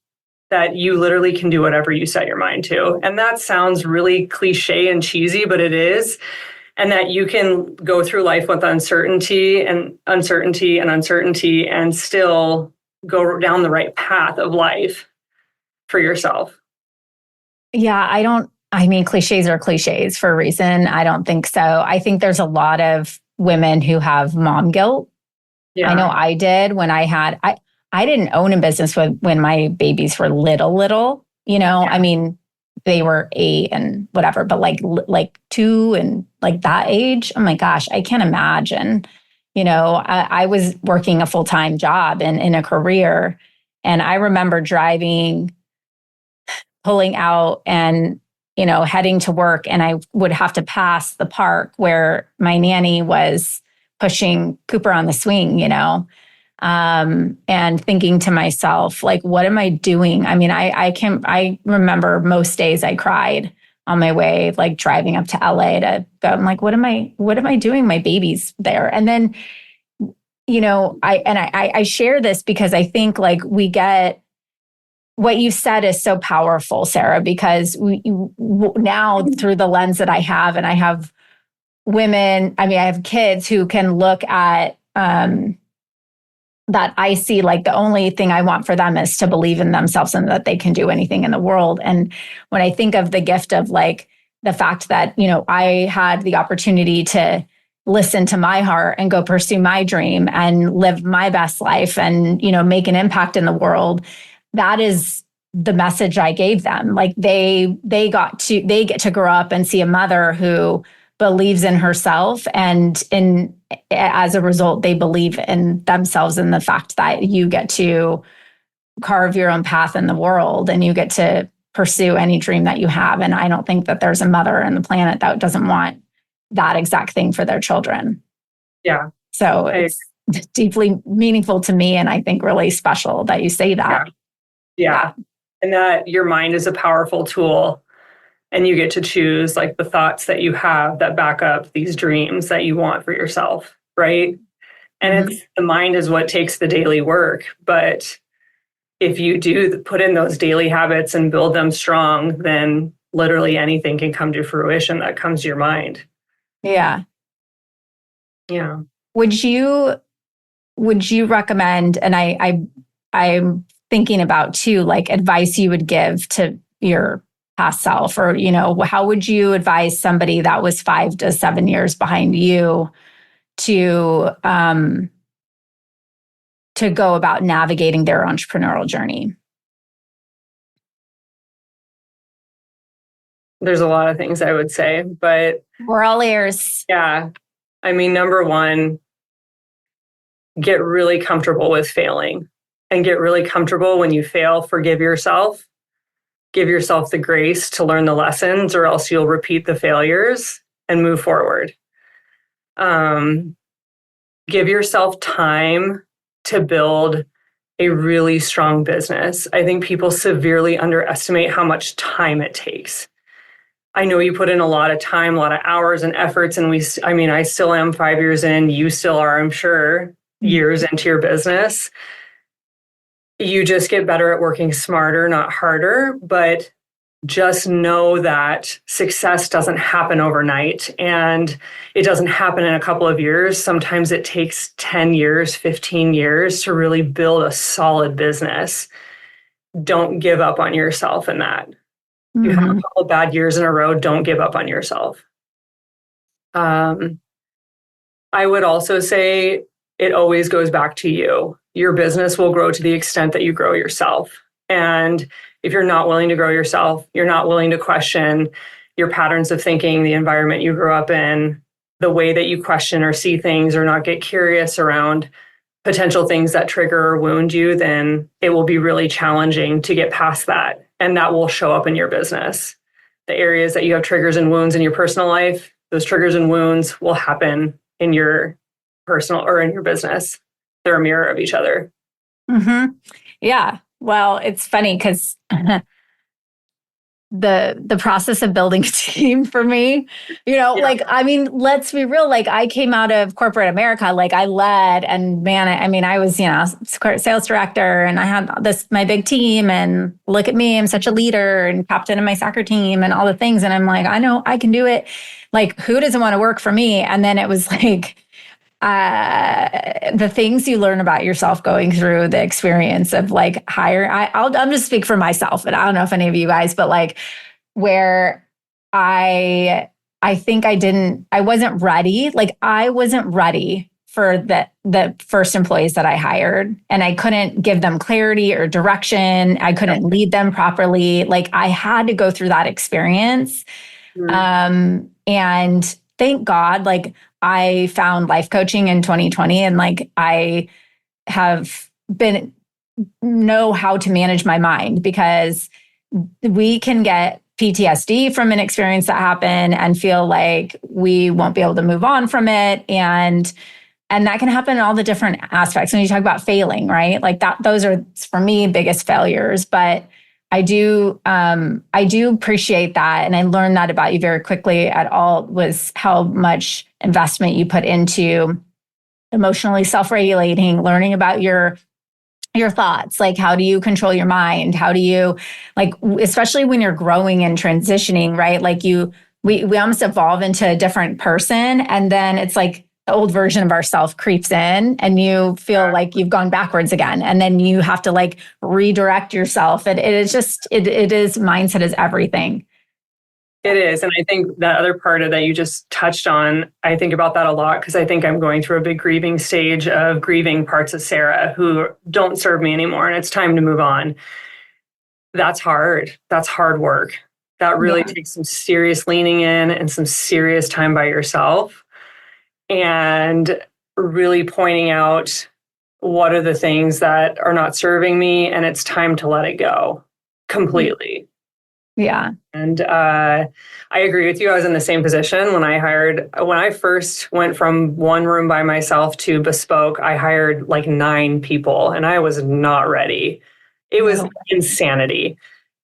that you literally can do whatever you set your mind to. And that sounds really cliche and cheesy, but it is. And that you can go through life with uncertainty and uncertainty and uncertainty and still go down the right path of life for yourself. Yeah, I mean, cliches are cliches for a reason. I don't think so. I think there's a lot of women who have mom guilt. Yeah. I know I did when I didn't own a business when my babies were little, Yeah. I mean, they were 8 and whatever, but like 2 and like that age, oh my gosh, I can't imagine. I was working a full-time job and in a career, and I remember pulling out and, heading to work, and I would have to pass the park where my nanny was pushing Cooper on the swing, and thinking to myself, like, what am I doing? I mean, I remember most days I cried on my way, like driving up to LA to go. I'm like, what am I doing? My baby's there. And then, I share this because I think like we get, what you said is so powerful, Sarah, because now through the lens that I have, and I have women, I have kids who can look at, that I see like the only thing I want for them is to believe in themselves and that they can do anything in the world. And when I think of the gift of like the fact that, I had the opportunity to listen to my heart and go pursue my dream and live my best life and, make an impact in the world, that is the message I gave them. Like they get to grow up and see a mother who believes in herself, and as a result, they believe in themselves and the fact that you get to carve your own path in the world and you get to pursue any dream that you have. And I don't think that there's a mother on the planet that doesn't want that exact thing for their children. Yeah. So it's deeply meaningful to me, and I think really special that you say that. Yeah. And that your mind is a powerful tool. And you get to choose like the thoughts that you have that back up these dreams that you want for yourself, right? And It's the mind is what takes the daily work. But if you do put in those daily habits and build them strong, then literally anything can come to fruition that comes to your mind. Yeah. Yeah. Would you recommend, and I'm thinking about too, like advice you would give to your past self, or, how would you advise somebody that was 5 to 7 years behind you to go about navigating their entrepreneurial journey? There's a lot of things I would say, but we're all ears. yeah. I mean, number one, get really comfortable with failing and get really comfortable when you fail. Forgive yourself. Give yourself the grace to learn the lessons, or else you'll repeat the failures and move forward. Give yourself time to build a really strong business. I think people severely underestimate how much time it takes. I know you put in a lot of time, a lot of hours and efforts, and I still am 5 years in, you still are, I'm sure, years into your business. You just get better at working smarter, not harder, but just know that success doesn't happen overnight, and it doesn't happen in a couple of years. Sometimes it takes 10 years, 15 years to really build a solid business. Don't give up on yourself in that. You have a couple of bad years in a row, don't give up on yourself. I would also say it always goes back to you. Your business will grow to the extent that you grow yourself. And if you're not willing to grow yourself, you're not willing to question your patterns of thinking, the environment you grew up in, the way that you question or see things, or not get curious around potential things that trigger or wound you, then it will be really challenging to get past that. And that will show up in your business. The areas that you have triggers and wounds in your personal life, those triggers and wounds will happen in your personal or in your business. They're a mirror of each other. Yeah. Well, it's funny because the process of building a team for me, let's be real. Like, I came out of corporate America, like I led, and man, I was, sales director, and I had my big team, and look at me, I'm such a leader and captain of my soccer team and all the things. And I'm like, I know I can do it. Like, who doesn't want to work for me? And then it was like, the things you learn about yourself going through the experience of like I'm just speak for myself, and I don't know if any of you guys, but like where I think I wasn't ready. Like, I wasn't ready for the first employees that I hired, and I couldn't give them clarity or direction. I couldn't lead them properly. Like, I had to go through that experience. And thank God, like, I found life coaching in 2020, and like I have know how to manage my mind, because we can get PTSD from an experience that happened and feel like we won't be able to move on from it. And that can happen in all the different aspects. When you talk about failing, right? Like those are, for me, biggest failures. But I do appreciate that. And I learned that about you very quickly at all, was how much investment you put into emotionally self-regulating, learning about your thoughts. Like, how do you control your mind? How do you, like, especially when you're growing and transitioning, right? Like we almost evolve into a different person. And then it's like the old version of ourself creeps in, and you feel like you've gone backwards again. And then you have to like redirect yourself. And it is mindset is everything. It is. And I think that other part of that you just touched on, I think about that a lot, because I think I'm going through a big grieving stage of grieving parts of Sarah who don't serve me anymore, and it's time to move on. That's hard. That's hard work. That really takes some serious leaning in and some serious time by yourself, and really pointing out what are the things that are not serving me, and it's time to let it go completely. Yeah. And I agree with you. I was in the same position when I first went from one room by myself to Bespoke. I hired like 9 people, and I was not ready. It was insanity.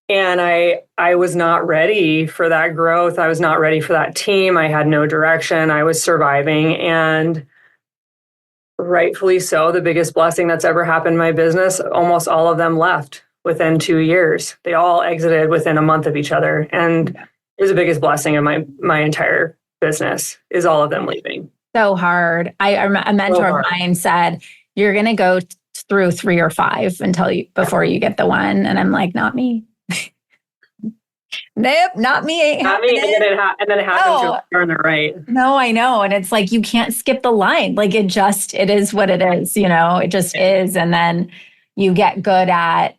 And I was not ready for that growth. I was not ready for that team. I had no direction. I was surviving, and rightfully so. The biggest blessing that's ever happened in my business, almost all of them left within 2 years. They all exited within a month of each other. And it was the biggest blessing of my entire business, is all of them leaving. So hard. A mentor of mine said, you're going to go through 3 or 5 before you get the one. And I'm like, not me. Nope, not me. Ain't not happening. Me. And then it happens to turn it right. No, I know. And it's like, you can't skip the line. Like, it is what it is, it just is. And then you get good at,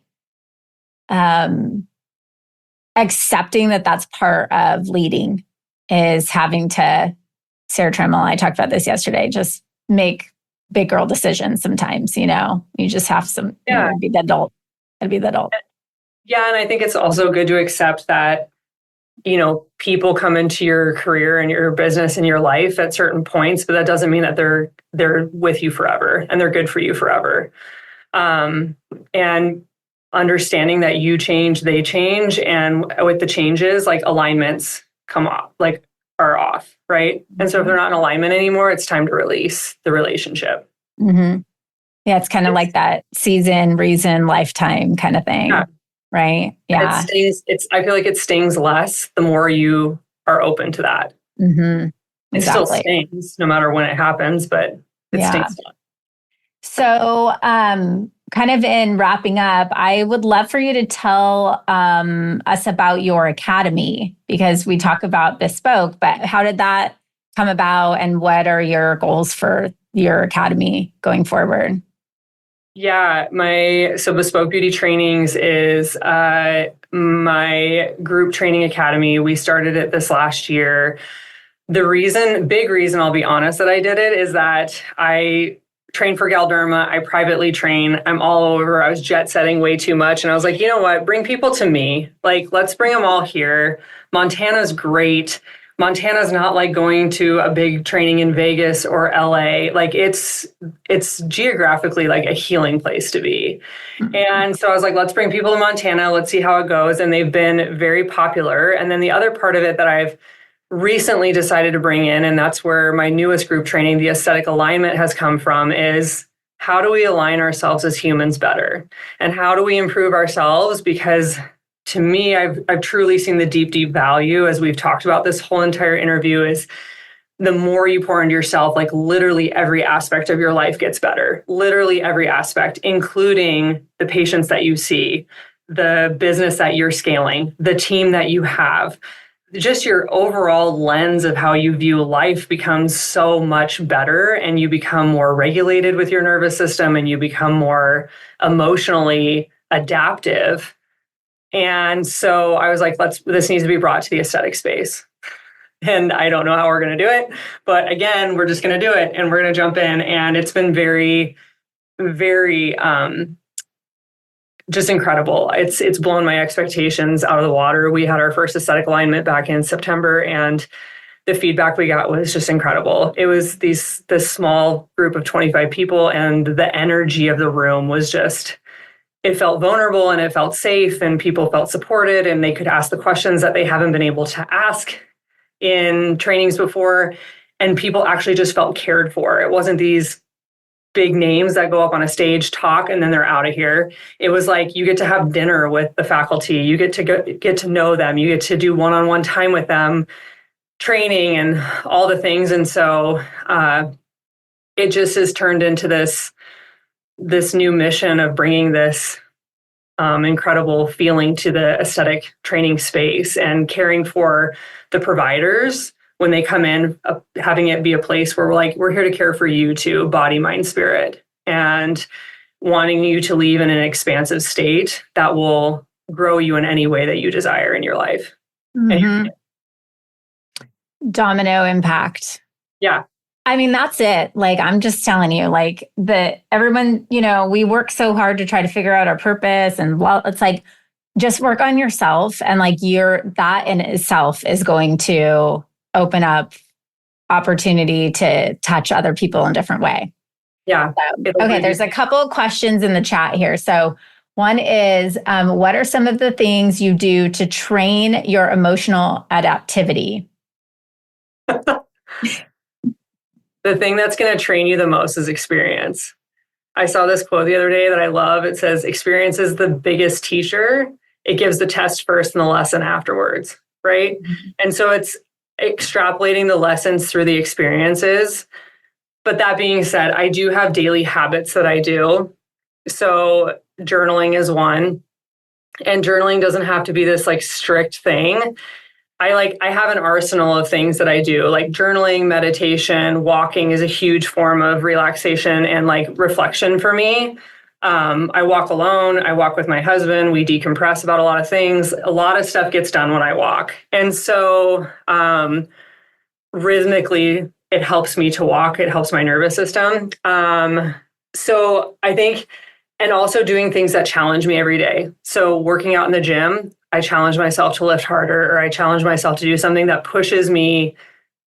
and accepting that that's part of leading is having to, Sarah Tremmel and I talked about this yesterday, just make big girl decisions sometimes, you just have some, be the adult. Gotta be the adult. Yeah. And I think it's also good to accept that, people come into your career and your business and your life at certain points, but that doesn't mean that they're with you forever and they're good for you forever. And understanding that you change, they change. And with the changes, like alignments come off, like are off, right? And so if they're not in alignment anymore, it's time to release the relationship. Mm-hmm. Yeah, it's kind of like that season, reason, lifetime kind of thing. Yeah. Right? Yeah. I feel like it stings less the more you are open to that. Mm-hmm. Exactly. It still stings no matter when it happens, but it stings less. So, kind of in wrapping up, I would love for you to tell us about your academy, because we talk about Bespoke, but how did that come about and what are your goals for your academy going forward? Yeah, so Bespoke Beauty Trainings is my group training academy. We started it this last year. The big reason, I'll be honest, that I did it is that I train for Galderma. I privately train. I'm all over. I was jet setting way too much. And I was like, you know what? Bring people to me. Like, let's bring them all here. Montana's great. Montana's not like going to a big training in Vegas or LA. Like it's geographically like a healing place to be. Mm-hmm. And so I was like, let's bring people to Montana. Let's see how it goes. And they've been very popular. And then the other part of it that I've recently decided to bring in, and that's where my newest group training, the aesthetic alignment, has come from, is how do we align ourselves as humans better? And how do we improve ourselves? Because to me, I've truly seen the deep, deep value, as we've talked about this whole entire interview, is the more you pour into yourself, like literally every aspect of your life gets better. Literally every aspect, including the patients that you see, the business that you're scaling, the team that you have. Just your overall lens of how you view life becomes so much better, and you become more regulated with your nervous system, and you become more emotionally adaptive. And so I was like, this needs to be brought to the aesthetic space. And I don't know how we're going to do it, but again, we're just going to do it and we're going to jump in. And it's been very, very, just incredible. It's blown my expectations out of the water. We had our first aesthetic alignment back in September, and the feedback we got was just incredible. It was this small group of 25 people, and the energy of the room was just, it felt vulnerable and it felt safe, and people felt supported, and they could ask the questions that they haven't been able to ask in trainings before. And people actually just felt cared for. It wasn't these big names that go up on a stage, talk, and then they're out of here. It was like you get to have dinner with the faculty. You get to know them. You get to do one-on-one time with them, training and all the things. And so it just has turned into this new mission of bringing this incredible feeling to the aesthetic training space and caring for the providers when they come in, having it be a place where we're here to care for you too, body, mind, spirit, and wanting you to leave in an expansive state that will grow you in any way that you desire in your life. Mm-hmm. Domino impact. Yeah. I mean, that's it. Like, I'm just telling you, like, everyone, we work so hard to try to figure out our purpose, and it's like, just work on yourself, and like that in itself is going to open up opportunity to touch other people in a different way. Yeah. So, okay. There's a couple of questions in the chat here. So one is, what are some of the things you do to train your emotional adaptivity? The thing that's going to train you the most is experience. I saw this quote the other day that I love. It says, experience is the biggest teacher. It gives the test first and the lesson afterwards. Right. Mm-hmm. And so it's extrapolating the lessons through the experiences. But that being said, I do have daily habits that I do. So journaling is one. And journaling doesn't have to be this like strict thing. I have an arsenal of things that I do, like journaling, meditation, walking is a huge form of relaxation and like reflection for me. I walk alone. I walk with my husband. We decompress about a lot of things. A lot of stuff gets done when I walk. And so rhythmically, it helps me to walk. It helps my nervous system. So I think, and also doing things that challenge me every day. So working out in the gym, I challenge myself to lift harder, or I challenge myself to do something that pushes me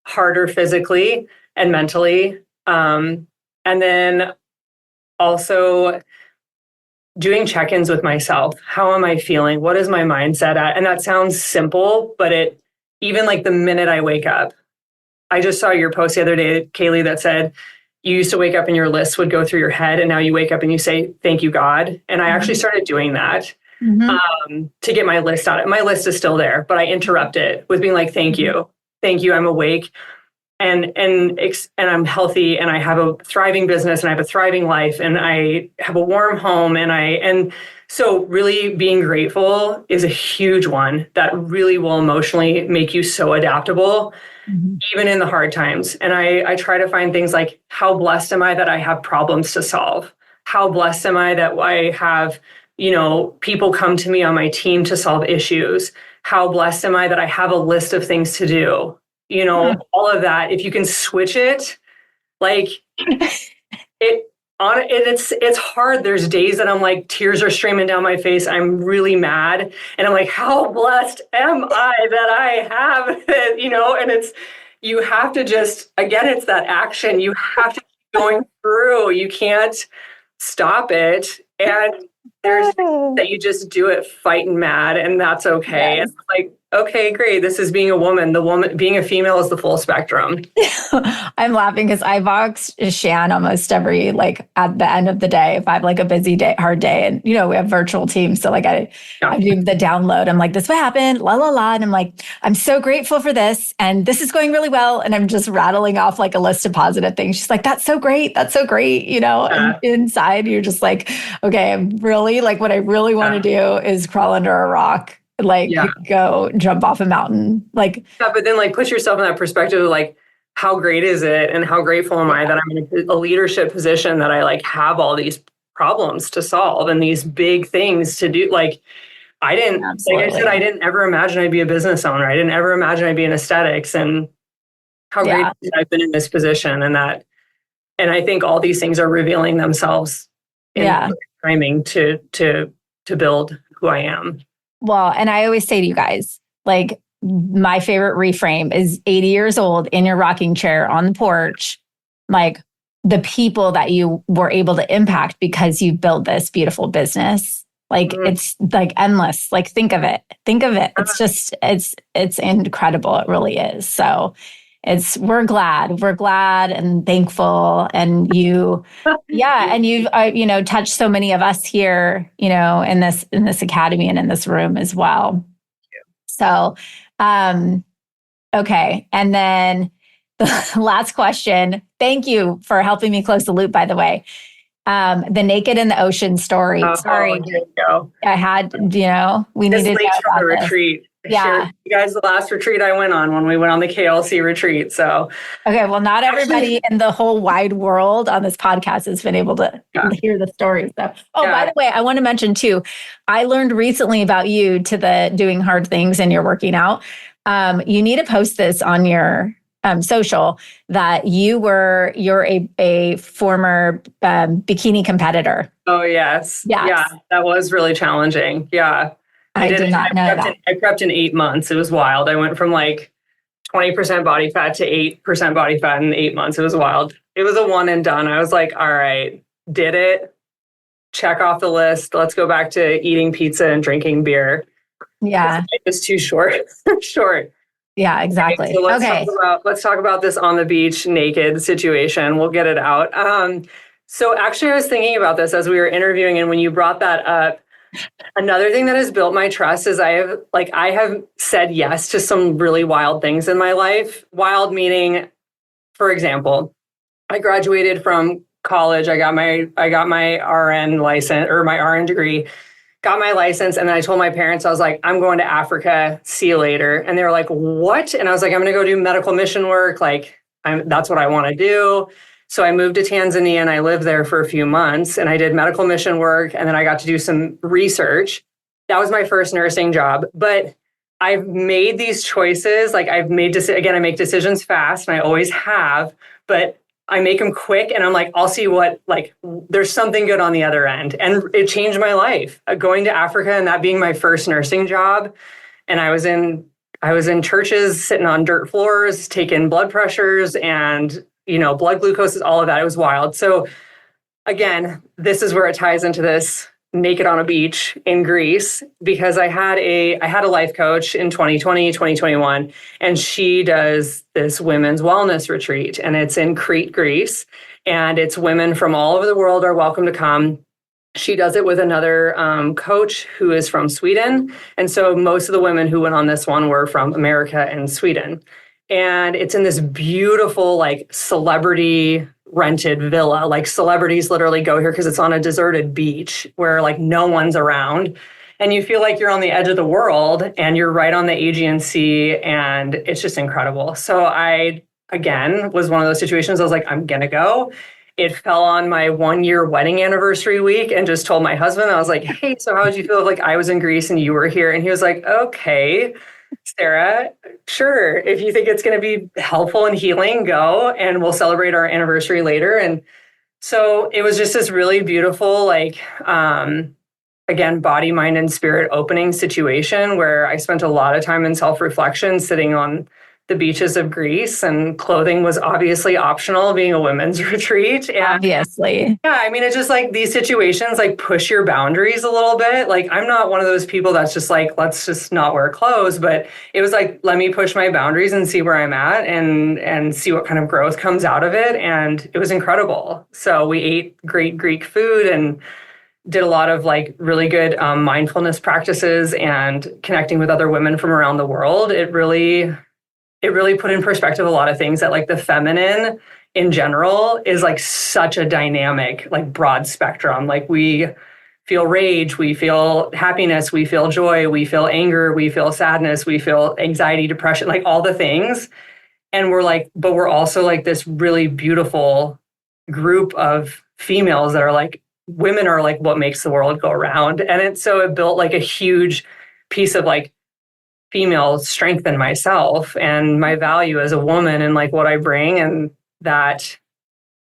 harder physically and mentally. And then also doing check-ins with myself. How am I feeling? What is my mindset at? And that sounds simple, but even like the minute I wake up, I just saw your post the other day, Kaylee, that said, you used to wake up and your list would go through your head, and now you wake up and you say, thank you, God. And I actually started doing that to get my list out. My list is still there, but I interrupt it with being like, thank you. Thank you. I'm awake and I'm healthy, and I have a thriving business, and I have a thriving life, and I have a warm home. And so really being grateful is a huge one that really will emotionally make you so adaptable, even in the hard times. And I try to find things like, how blessed am I that I have problems to solve? How blessed am I that I have, people come to me on my team to solve issues? How blessed am I that I have a list of things to do? All of that. If you can switch it, like it's hard. There's days that I'm like, tears are streaming down my face. I'm really mad. And I'm like, how blessed am I that I have it, and you have to just, again, it's that action. You have to keep going through. You can't stop it. And there's things that you just do it fighting mad, and that's okay. Yes. And like, okay, great. This is being a woman. Being a female is the full spectrum. I'm laughing because I box Shan almost every, at the end of the day, if I have a busy day, hard day, and, we have virtual teams. So I do the download. I'm like, this is what happened, la, la, la. And I'm like, I'm so grateful for this. And this is going really well. And I'm just rattling off a list of positive things. She's like, that's so great. That's so great. And inside you're just like, okay, I'm really what I really want to do is crawl under a rock. Go jump off a mountain. But then put yourself in that perspective of how great is it, and how grateful am I that I'm in a leadership position, that I have all these problems to solve and these big things to do. I didn't, I said, I didn't ever imagine I'd be a business owner. I didn't ever imagine I'd be in aesthetics, and how great I've been in this position, and I think all these things are revealing themselves in timing to build who I am. Well, and I always say to you guys, my favorite reframe is 80 years old in your rocking chair on the porch, the people that you were able to impact because you built this beautiful business. It's endless. Think of it. It's just, it's incredible. It really is. So we're glad and thankful. And you, and you've, touched so many of us here, in this academy and in this room as well. So, okay. And then the last question, thank you for helping me close the loop, by the way. The naked in the ocean story. Sorry. Here you go. I had, we needed to know about the retreat. Yeah. You guys, the last retreat I went on when we went on the KLC retreat. So, okay. Well, not everybody in the whole wide world on this podcast has been able to hear the story. So, by the way, I want to mention too, I learned recently about you to the doing hard things and you're working out. You need to post this on your social that you're a former bikini competitor. Oh, yes. Yeah. That was really challenging. Yeah. I did not know that. I prepped in 8 months. It was wild. I went from 20% body fat to 8% body fat in 8 months. It was wild. It was a one and done. I was like, all right, did it. Check off the list. Let's go back to eating pizza and drinking beer. Yeah. It's too short. Short. Yeah, exactly. Okay, so let's talk about this on the beach naked situation. We'll get it out. So actually I was thinking about this as we were interviewing, and when you brought that up, another thing that has built my trust is I have said yes to some really wild things in my life. Wild meaning, for example, I graduated from college. I got my RN license, or my RN degree, got my license. And then I told my parents, I was like, I'm going to Africa. See you later. And they were like, what? And I was like, I'm going to go do medical mission work. That's what I want to do. So I moved to Tanzania and I lived there for a few months and I did medical mission work. And then I got to do some research. That was my first nursing job. But I've made these choices. Like I make decisions fast and I always have, but I make them quick and I'm like, I'll see there's something good on the other end. And it changed my life. Going to Africa and that being my first nursing job. And I was in churches, sitting on dirt floors, taking blood pressures and, blood glucose, all of that. It was wild. So again, this is where it ties into this naked on a beach in Greece, because I had a life coach in 2020, 2021, and she does this women's wellness retreat, and it's in Crete, Greece, and it's women from all over the world are welcome to come. She does it with another coach who is from Sweden. And so most of the women who went on this one were from America and Sweden. And it's in this beautiful, celebrity rented villa. Like celebrities literally go here because it's on a deserted beach where no one's around. And you feel like you're on the edge of the world and you're right on the Aegean Sea. And it's just incredible. So I, again, was one of those situations I was like, I'm going to go. It fell on my 1-year wedding anniversary week and just told my husband, I was like, hey, so how would you feel if I was in Greece and you were here? And he was like, okay, Sarah, sure. If you think it's going to be helpful and healing, go and we'll celebrate our anniversary later. And so it was just this really beautiful, again, body, mind, and spirit opening situation where I spent a lot of time in self-reflection sitting on the beaches of Greece, and clothing was obviously optional being a women's retreat. And obviously. Yeah, I mean, it's just these situations push your boundaries a little bit. I'm not one of those people that's just let's just not wear clothes, but it was let me push my boundaries and see where I'm at and see what kind of growth comes out of it. And it was incredible. So we ate great Greek food and did a lot of really good mindfulness practices and connecting with other women from around the world. It really put in perspective a lot of things that the feminine in general is such a dynamic, broad spectrum. We feel rage, we feel happiness, we feel joy, we feel anger, we feel sadness, we feel anxiety, depression, all the things. And we're but we're also this really beautiful group of females that are women are what makes the world go around. And it built a huge piece of female strength in myself and my value as a woman and what I bring, and that,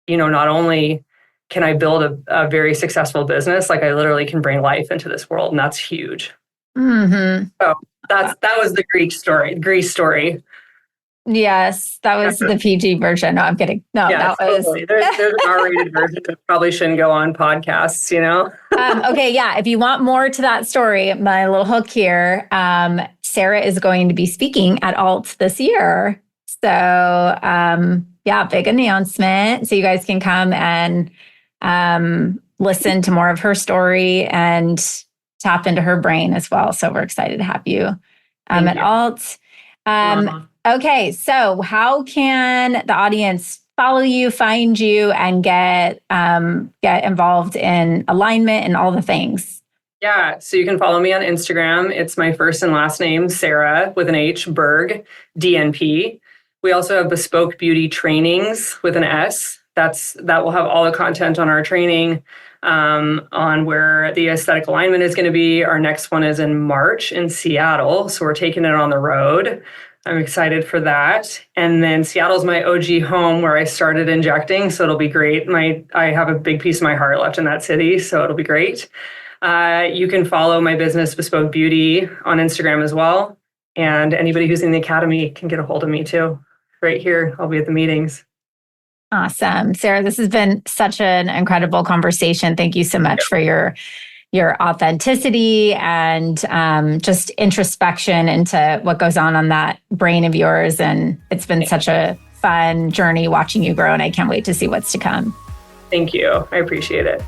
not only can I build a very successful business, I literally can bring life into this world, and that's huge. Mm-hmm. So that was the Greece story. Yes, that was the PG version. No, I'm kidding. No, yeah, that was. Totally. There's an R-rated version that probably shouldn't go on podcasts, Okay, yeah. If you want more to that story, my little hook here, Sarah is going to be speaking at Alt this year. So, big announcement. So you guys can come and listen to more of her story and tap into her brain as well. So we're excited to have you at Alt. Okay, so how can the audience follow you, find you, and get involved in alignment and all the things? Yeah, so you can follow me on Instagram. It's my first and last name, Sarah, with an H, Berg, DNP. We also have Bespoke Beauty trainings with an S. That will have all the content on our training on where the aesthetic alignment is going to be. Our next one is in March in Seattle, so we're taking it on the road. I'm excited for that. And then Seattle's my OG home where I started injecting, so it'll be great. I have a big piece of my heart left in that city, so it'll be great. You can follow my business, Bespoke Beauty, on Instagram as well. And anybody who's in the academy can get a hold of me too. Right here, I'll be at the meetings. Awesome. Sarah, this has been such an incredible conversation. Thank you so much for your authenticity and just introspection into what goes on that brain of yours. And it's been such a fun journey watching you grow, and I can't wait to see what's to come. Thank you. I appreciate it.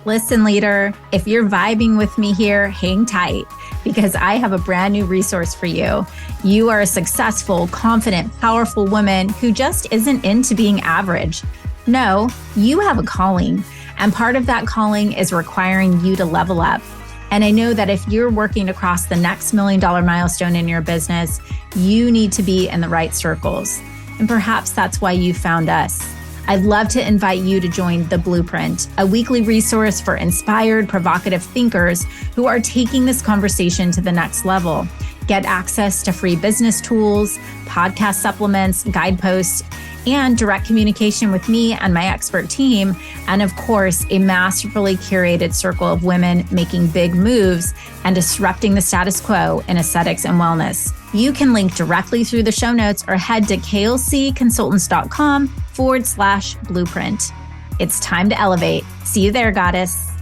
Listen, leader, if you're vibing with me here, hang tight, because I have a brand new resource for you. You are a successful, confident, powerful woman who just isn't into being average. No, you have a calling, and part of that calling is requiring you to level up. And I know that if you're working across the next $1 million milestone in your business, you need to be in the right circles. And perhaps that's why you found us. I'd love to invite you to join The Blueprint, a weekly resource for inspired, provocative thinkers who are taking this conversation to the next level. Get access to free business tools, podcast supplements, guideposts, and direct communication with me and my expert team. And of course, a masterfully curated circle of women making big moves and disrupting the status quo in aesthetics and wellness. You can link directly through the show notes or head to klcconsultants.com/blueprint. It's time to elevate. See you there, goddess.